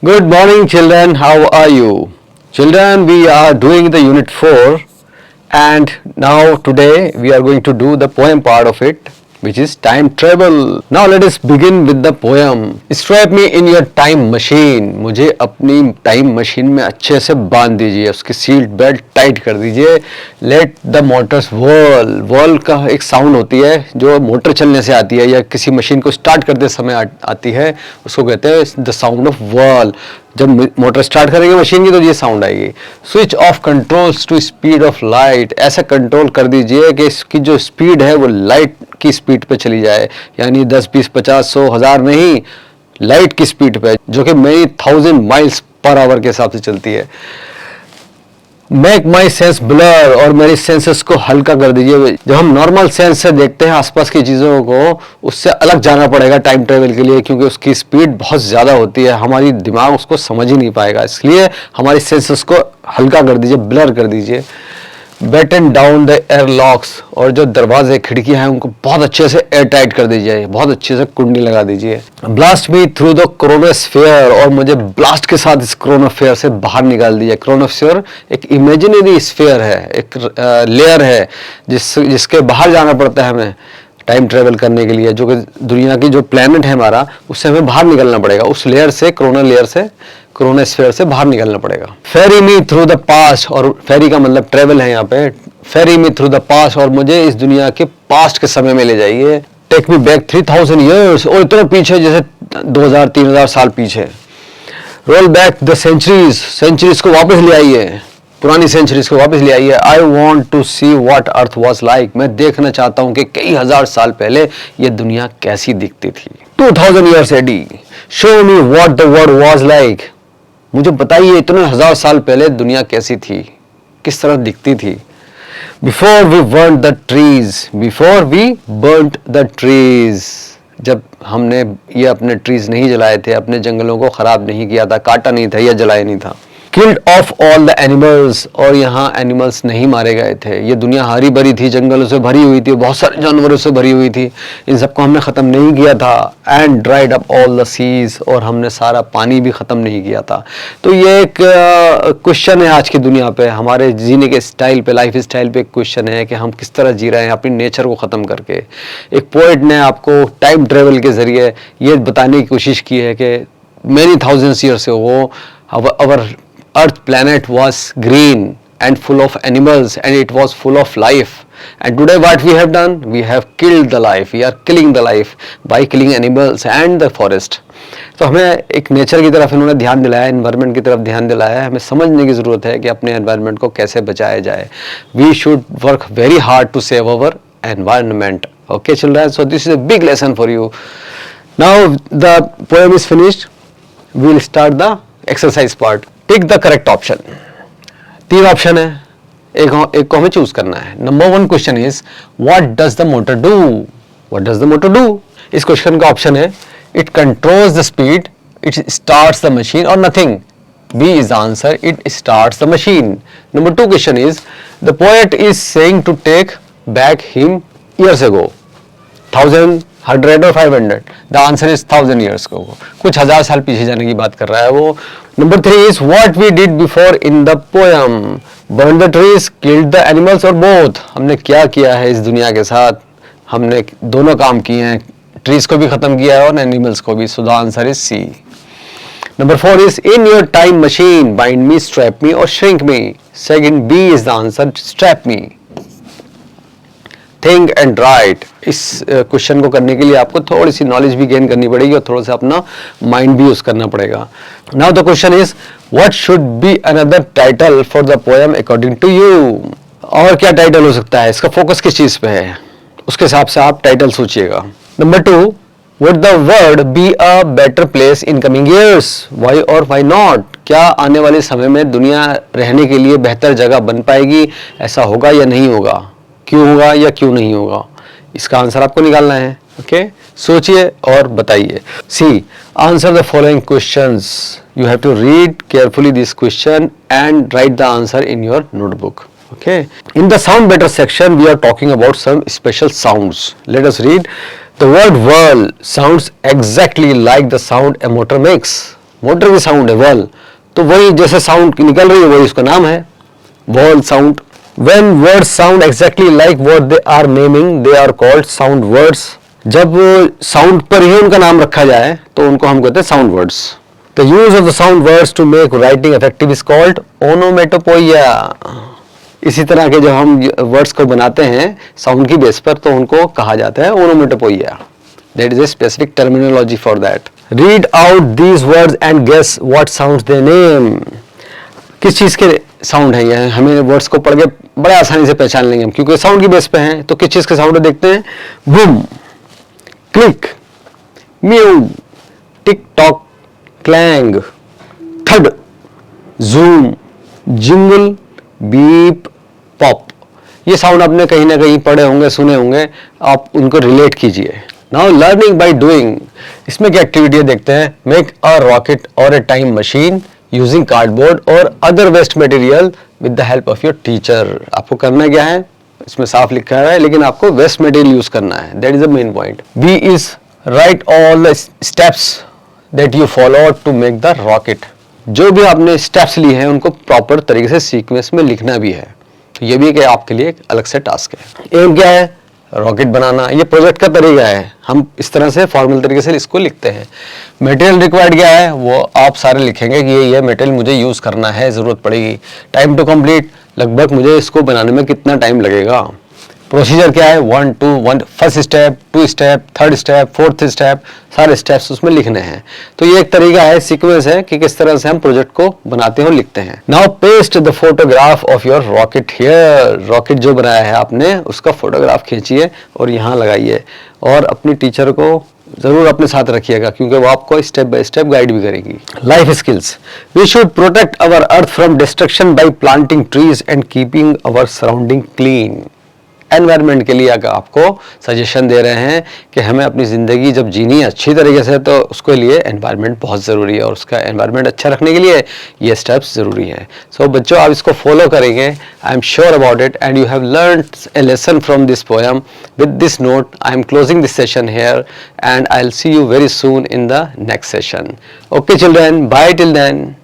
Good morning, children. How are you? Children, we are doing the unit 4, and now today we are going to do the poem part of it, which is time travel. Now let us begin with the poem. Strap me in your time machine. मुझे अपनी time machine में अच्छे से बांध दीजिए, उसकी seat belt tight कर दीजिए. Let the motors whirl. whirl का एक साउंड होती है जो मोटर चलने से आती है या किसी मशीन को स्टार्ट करते समय आती है, उसको कहते हैं द साउंड ऑफ whirl. जब मोटर स्टार्ट करेंगे मशीन की तो ये साउंड आएगी. Switch off controls to speed of light. ऐसा कंट्रोल कर दीजिए कि इसकी जो स्पीड है वो लाइट की स्पीड पे चली जाए, यानी 10, 20, 50, 100, 1000 नहीं, लाइट की स्पीड पे, जो कि मेनी 1000 माइल्स पर आवर के हिसाब से चलती है. Make my sense blur. और मेरी सेंसेस को हल्का कर दीजिए. जब हम नॉर्मल सेंस से देखते हैं आसपास की चीज़ों को, उससे अलग जाना पड़ेगा टाइम ट्रेवल के लिए, क्योंकि उसकी स्पीड बहुत ज़्यादा होती है, हमारी दिमाग उसको समझ ही नहीं पाएगा. इसलिए हमारी सेंसेस को हल्का कर दीजिए, ब्लर कर दीजिए. Batten down the air locks. और जो दरवाजे खिड़कियां हैं उनको बहुत अच्छे से एयर टाइट कर दीजिए, बहुत अच्छे से कुंडी लगा दीजिए. Blast me through the chronosphere. और मुझे ब्लास्ट के साथ इस क्रोनोस्फेयर से बाहर निकाल दीजिए. क्रोनोस्फेयर एक इमेजिनरी स्फेयर है, एक लेयर है जिसके बाहर जाना पड़ता है हमें टाइम ट्रेवल करने के लिए, जो कि दुनिया की जो प्लेनेट है हमारा, उससे हमें बाहर निकलना पड़ेगा. उस लेयर से, क्रोनोस्फेयर से बाहर निकलना पड़ेगा. फेरी मी थ्रू द पास्ट. और फेरी का मतलब ट्रेवल है यहाँ पे. फेरी मी थ्रू द पास्ट. और मुझे इस दुनिया के पास्ट के समय में ले जाइए. Take me back 3000 years. और इतना पीछे, जैसे 2000, 3000 साल पीछे. रोल बैक द सेंचुरीज को वापस ले आइए, पुरानी सेंचुरीज को वापस ले आइए. I want to see what earth was like. मैं देखना चाहता हूँ कि कई हजार साल पहले ये दुनिया कैसी दिखती थी. 2000 years AD. Show me what the world was like. मुझे बताइए इतने हजार साल पहले दुनिया कैसी थी, किस तरह दिखती थी. Before we burnt the trees. जब हमने ये अपने ट्रीज नहीं जलाए थे, अपने जंगलों को खराब नहीं किया था, काटा नहीं था या जलाया नहीं था. Killed of all the animals. और यहाँ एनिमल्स नहीं मारे गए थे. ये दुनिया हरी भरी थी, जंगलों से भरी हुई थी, बहुत सारे जानवरों से भरी हुई थी, इन सबको हमने ख़त्म नहीं किया था. And dried up all the seas. और हमने सारा पानी भी ख़त्म नहीं किया था. तो ये एक क्वेश्चन है आज की दुनिया पे, हमारे जीने के स्टाइल पे, लाइफ स्टाइल पे एक क्वेश्चन है कि हम किस तरह जी रहे हैं अपनी नेचर को ख़त्म करके. एक पोइट ने आपको टाइम ट्रेवल के ज़रिए ये बताने की कोशिश की है कि मेनी थाउजेंड्स ईयर से वो अवर Earth planet was green and full of animals and it was full of life. And today what we have done? We have killed the life. We are killing the life by killing animals and the forest. तो हमें एक nature की तरफ इन्होंने ध्यान दिलाया, environment की तरफ ध्यान दिलाया है. हमें समझने की ज़रूरत है कि अपने एनवायरनमेंट को कैसे बचाया जाए. We should work very hard to save our environment. Okay children, so this is a big lesson for you. Now the poem is finished. We will start the exercise part. Tick the correct option. 3 option है, एक को हमें choose करना है. Number 1 question is what does the motor do. What does the motor do. इस question का option है it controls the speed, it starts the machine, और nothing. B is the answer, it starts the machine. Number 2 question is the poet is saying to take back him years ago. 1000, 100 और 500. The answer is 1000 years को, कुछ 1000 साल पीछे जाने की बात कर रहा है वो. Number 3 is what we did before in the poem. Burn the trees, killed the animals, और बोथ. हमने क्या किया है इस दुनिया के साथ, हमने दोनों काम किए हैं, ट्रीज को भी खत्म किया है और एनिमल्स को भी. So the answer is C. Number 4 is in your time machine bind me, strap me और shrink me. Second B is the answer, strap me. Think and write. इस क्वेश्चन को करने के लिए आपको थोड़ी सी नॉलेज भी गेन करनी पड़ेगी और थोड़ा सा अपना माइंड भी यूज करना पड़ेगा. Now the question is what should be another title for the poem according to you. और क्या टाइटल हो सकता है, इसका फोकस किस चीज पे है, उसके हिसाब से आप टाइटल सोचिएगा. Number 2, would the world be a better place in coming years. Why और व्हाई नॉट. क्या आने वाले समय में दुनिया रहने के लिए बेहतर जगह बन पाएगी, ऐसा होगा या नहीं होगा, क्यों होगा या क्यों नहीं होगा. इसका आंसर आपको निकालना है. ओके, सोचिए और बताइए. See, answer the following questions. You have to read carefully this question and write the answer in your notebook. Okay, in the sound better section we are talking about some special sounds. Let us read. The word whirl sounds exactly like the sound a motor makes. Motor की sound है wall, तो वही जैसे sound निकल रही है वही उसका नाम है, wall sound. When words sound exactly like what they are naming, they are called sound words. जब साउंड पर ही उनका नाम रखा जाए तो उनको हम कहते हैं sound words. The use of the sound words to make writing effective is called onomatopoeia. इसी तरह के जब हम वर्ड्स को बनाते हैं साउंड की बेस पर तो उनको कहा जाता है onomatopoeia. That is a specific terminology for that. Read out these words and guess what sounds they name. किस चीज़ के साउंड है ये, हमें वर्ड्स को पढ़ के बड़े आसानी से पहचान लेंगे हम, क्योंकि साउंड की बेस पे हैं। तो किस चीज़ के साउंड देखते हैं, boom, click, mu, tick tock, clang, थड, जूम, जिंगल, बीप, पॉप। ये साउंड आपने कहीं ना कहीं पढ़े होंगे, सुने होंगे, आप उनको रिलेट कीजिए। नाउ लर्निंग बाय डूइंग, इसमें क्या एक्टिविटी देखते हैं, मेक अ रॉकेट और a time machine using cardboard और other waste material with the help of your teacher. आपको करना क्या है, इसमें साफ लिखा है, लेकिन आपको वेस्ट मटेरियल यूज करना है, that is the main point. B is write all the steps that you follow to make the rocket. जो भी आपने स्टेप्स लिए हैं उनको प्रॉपर तरीके से सीक्वेंस में लिखना भी है। तो ये भी एक आपके लिए एक अलग से टास्क है। एम क्या है, रॉकेट बनाना। ये प्रोजेक्ट का तरीका है, हम इस तरह से फॉर्मल तरीके से इसको लिखते हैं। मटेरियल रिक्वायर्ड क्या है, वो आप सारे लिखेंगे कि ये मटेरियल मुझे यूज़ करना है, ज़रूरत पड़ेगी। टाइम टू कंप्लीट, लगभग मुझे इसको बनाने में कितना टाइम लगेगा। प्रोसीजर क्या है, 1 2 1, first step, 2 step, 3rd step, 4th step, सारे स्टेप्स उसमें लिखने हैं। तो ये एक तरीका है, सीक्वेंस है कि किस तरह से हम प्रोजेक्ट को बनाते हैं और लिखते हैं। Now paste the photograph of your rocket here. Rocket जो बनाया है आपने उसका फोटोग्राफ खींचिए और यहाँ लगाइए, और अपनी टीचर को जरूर अपने साथ रखिएगा, क्योंकि वो आपको स्टेप बाय स्टेप गाइड भी करेगी। Life skills, we should protect our earth from destruction by planting trees and keeping our surrounding clean. Environment के लिए अगर आपको सजेशन दे रहे हैं कि हमें अपनी ज़िंदगी जब जीनी है अच्छी तरीके से, तो उसके लिए एनवायरनमेंट बहुत ज़रूरी है, और उसका एनवायरनमेंट अच्छा रखने के लिए ये स्टेप्स ज़रूरी हैं। सो बच्चों, आप इसको फॉलो करेंगे, I am sure about it, and you have learned a lesson from this poem. With this note I am closing this session here, and I will see you very soon in the next session. Okay children, bye till then.